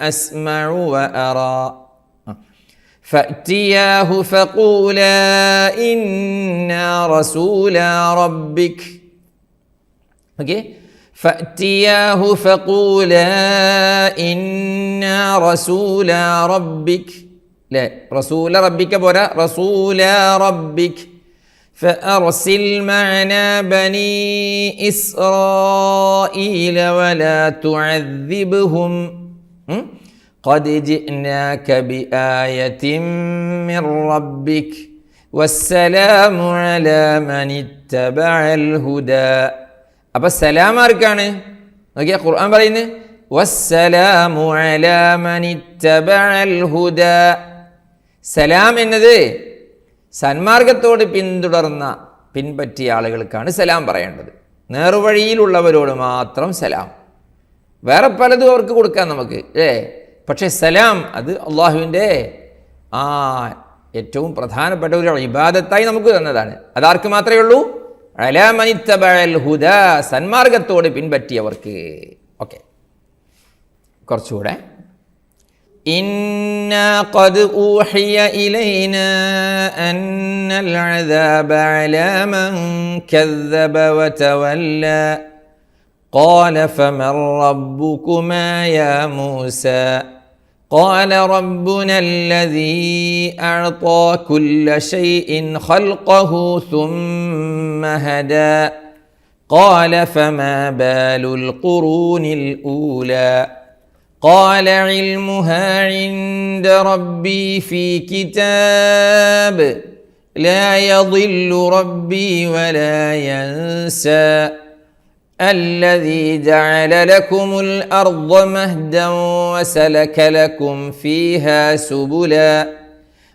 أسمع وأرى فأتياه فقولا إنا رسولا ربك okay? فأتياه فقولا إنا رسولا ربك لا رسول ربك بورا رسول ربك فأرسل معنا بني إسرائيل ولا تعذبهم قد جئناك بآية من ربك والسلام على من اتبع الهدى. അപ്പോൾ സലാം ആർക്കാണ് നോക്കിയാ ഖുർആൻ പറയുന്നത് വസ്സലാമു അലാ മനിത്തബഅൽ ഹുദാ. സലാം എന്നത് സന്മാർഗത്തോട് പിൻപറ്റിയ ആളുകൾക്കാണ് സലാം പറയേണ്ടത്. നേർവഴിയിലുള്ളവരോട് മാത്രം സലാം. വേറെ പലതും അവർക്ക് കൊടുക്കാം നമുക്ക് പക്ഷേ സലാം അത് അള്ളാഹുവിൻ്റെ ഏറ്റവും പ്രധാനപ്പെട്ട ഒരു ഇബാദത്തായി നമുക്ക് തന്നതാണ്. അതാർക്ക് മാത്രമേ ഉള്ളൂ? അലാ മനിത്തബഅൽ ഹുദാ, സന്മാർഗത്തോട് പിൻപറ്റിയവർക്ക്. ഓക്കെ, കുറച്ചുകൂടെ. ഇന്നാ ഖദ് ഊഹിയ ഇലൈനാ അന്നൽ അദാബ അലാ മൻ കദ്ദബ വതവല്ലാ ഖാല ഫമൻ റബ്ബുകുമാ യാ മൂസാ قال ربنا الذي أعطى كل شيء خلقه ثم هدى قال فما بال القرون الأولى قال علمها عند ربي في كتاب لا يضل ربي ولا ينسى الذي جعل لكم الأرض مهدا وسلك لكم فيها سبلا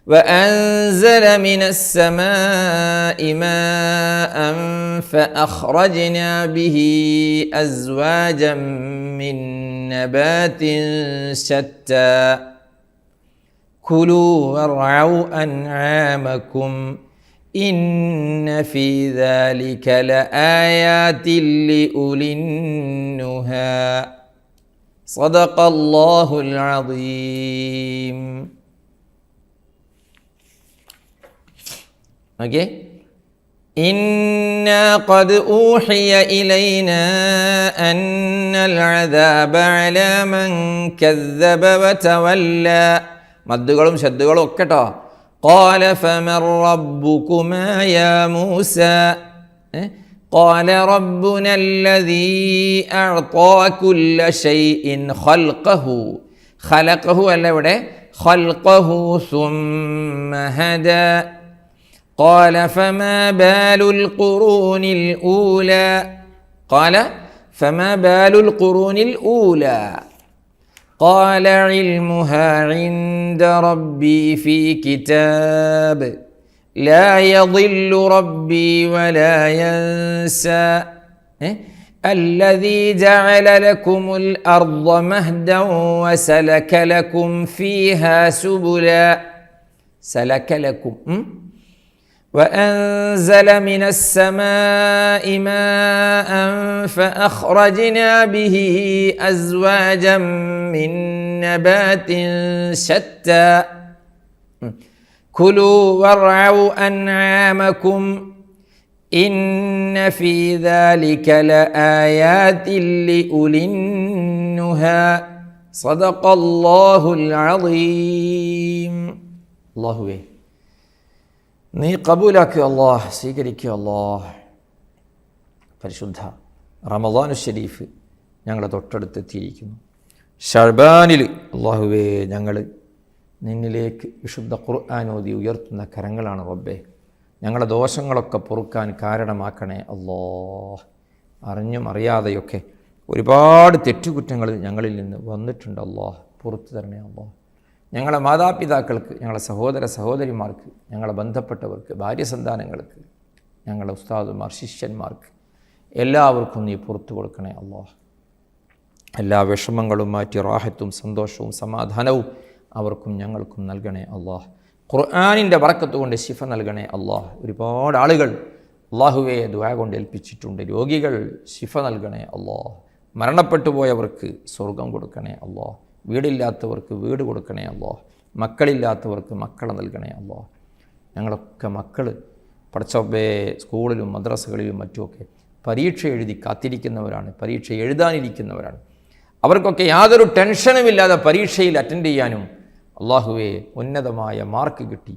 وأنزل من السماء ماء فأخرجنا به أزواجا من نبات شتى كلوا وارعوا أنعامكم إن في ذلك لآيات لأولي النهى صدق الله العظيم. ഓക്കെ, إنا قد أوحي إلينا أن العذاب على من كذب وتولى. മദ്ദുകളും ശദ്ദുകളും ഒക്കെ ട്ടോ. قال فمن ربكما يا موسى قال ربنا الذي أعطى كل شيء خلقه അല്ല ഇവിടെ, خلقه ثم هدى قال فما بال القرون الأولى قال فما بال القرون الأولى قال علمها عند ربي في كتاب لا يضل ربي ولا ينسى الذي جعل لكم الأرض مهدا وسلك لكم فيها سبلا سلك لكم وأنزل من السماء ماء فأخرجنا به أزواجا من نبات شتى كلوا وارعوا أنعامكم إن في ذلك لآيات لأولي النهى صدق الله العظيم. الله നീ കബൂലാക്കുക അല്ലാഹ്, സ്വീകരിക്കുക അല്ലാഹ്. പരിശുദ്ധ റമളാനു ഷരീഫ് ഞങ്ങളെ തൊട്ടടുത്തെത്തിയിരിക്കുന്നു. ശഅബാനിൽ അല്ലാഹുവേ ഞങ്ങൾ നിന്നിലേക്ക് വിശുദ്ധ ഖുർആൻ ഓതി ഉയർത്തുന്ന കരങ്ങളാണ് റബ്ബേ. ഞങ്ങളുടെ ദോഷങ്ങളൊക്കെ പൊറുക്കാൻ കാരണമാക്കണേ അല്ലാഹ്. അറിഞ്ഞും അറിയാതെയൊക്കെ ഒരുപാട് തെറ്റുകുറ്റങ്ങൾ ഞങ്ങളിൽ നിന്ന് വന്നിട്ടുണ്ട് അല്ലാഹ്, പുറത്തു തരണേ അല്ലാഹ്. ഞങ്ങളെ മാതാപിതാക്കൾക്ക്, ഞങ്ങളെ സഹോദര സഹോദരിമാർക്ക്, ഞങ്ങളെ ബന്ധപ്പെട്ടവർക്ക്, ഭാര്യസന്താനങ്ങൾക്ക്, ഞങ്ങളുടെ ഉസ്താദുമാർ, ശിഷ്യന്മാർക്ക് എല്ലാവർക്കും നീ പുറത്തു കൊടുക്കണേ അല്ലാഹ്. എല്ലാ വിഷമങ്ങളും മാറ്റി റാഹത്തും സന്തോഷവും സമാധാനവും അവർക്കും ഞങ്ങൾക്കും നൽകണേ അല്ലാഹ്. ഖുർആനിൻ്റെ ബറക്കത്ത് കൊണ്ട് ശിഫ നൽകണേ അല്ലാഹ്. ഒരുപാട് ആളുകൾ അല്ലാഹുവേ ദുആ കൊണ്ട് ഏൽപ്പിച്ചിട്ടുണ്ട്. രോഗികൾ ശിഫ നൽകണേ അല്ലാഹ്. മരണപ്പെട്ടു പോയവർക്ക് സ്വർഗം കൊടുക്കണേ അല്ലാഹ്. വീടില്ലാത്തവർക്ക് വീട് കൊടുക്കണേ അല്ലാഹ്. മക്കളില്ലാത്തവർക്ക് മക്കളെ നൽകണേ അല്ലാഹ്. ഞങ്ങളൊക്കെ മക്കൾ പഠിച്ചവേ സ്കൂളിലും മദ്രസകളിലും മറ്റുമൊക്കെ പരീക്ഷ എഴുതി കാത്തിരിക്കുന്നവരാണ്, പരീക്ഷ എഴുതാനിരിക്കുന്നവരാണ്. അവർക്കൊക്കെ യാതൊരു ടെൻഷനുമില്ലാതെ പരീക്ഷയിൽ അറ്റൻഡ് ചെയ്യാനും അല്ലാഹുവേ ഉന്നതമായ മാർക്ക് കിട്ടി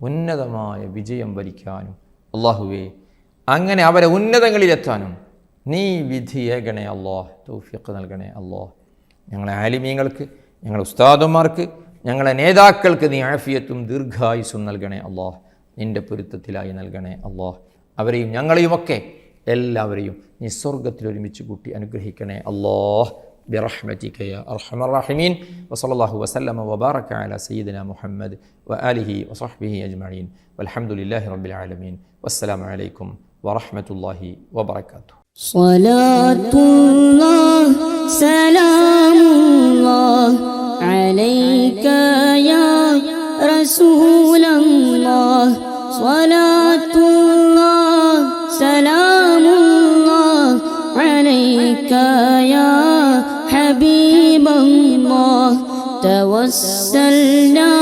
ഉന്നതമായ വിജയം വരിക്കാനും അല്ലാഹുവേ അങ്ങനെ അവരെ ഉന്നതങ്ങളിലെത്താനും നീ വിധിയേകണേ അല്ലാഹ്, തൗഫീഖ് നൽകണേ അല്ലാഹ്. ഞങ്ങളെ ആലിമീങ്ങൾക്ക്, ഞങ്ങളെ ഉസ്താദുമാർക്ക്, ഞങ്ങളെ നേതാക്കൾക്ക് നീ ആഫിയത്തും ദീർഘായുസ്സും നൽകണേ അല്ലാഹ്. നിൻ്റെ പൊരുത്തത്തിലായി നൽകണേ അല്ലാഹ്. അവരെയും ഞങ്ങളെയുമൊക്കെ എല്ലാവരെയും നീ സ്വർഗ്ഗത്തിൽ ഒരുമിച്ച് കൂട്ടി അനുഗ്രഹിക്കണേ അല്ലാഹ്. برحمتك يا أرحم الراحمين وصلى الله وسلم وبارك على سيدنا محمد وآله وصحبه أجمعين والحمد لله رب العالمين والسلام عليكم ورحمة الله وبركاته. صلاة الله سلام الله عليك يا رسول الله. حبيب الله توسلنا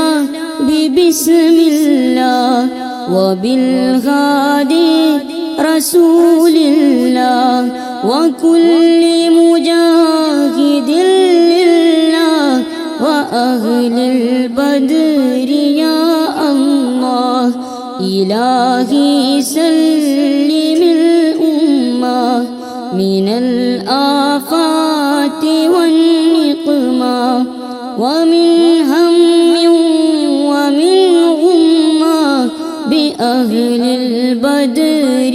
ببسم الله وبالهادي رسول الله وكل مجاهد لله وأهل البدر يا الله إلهي سلم الأمة من الآفات والنقمة ومن هم ومن غمة بأهل البدر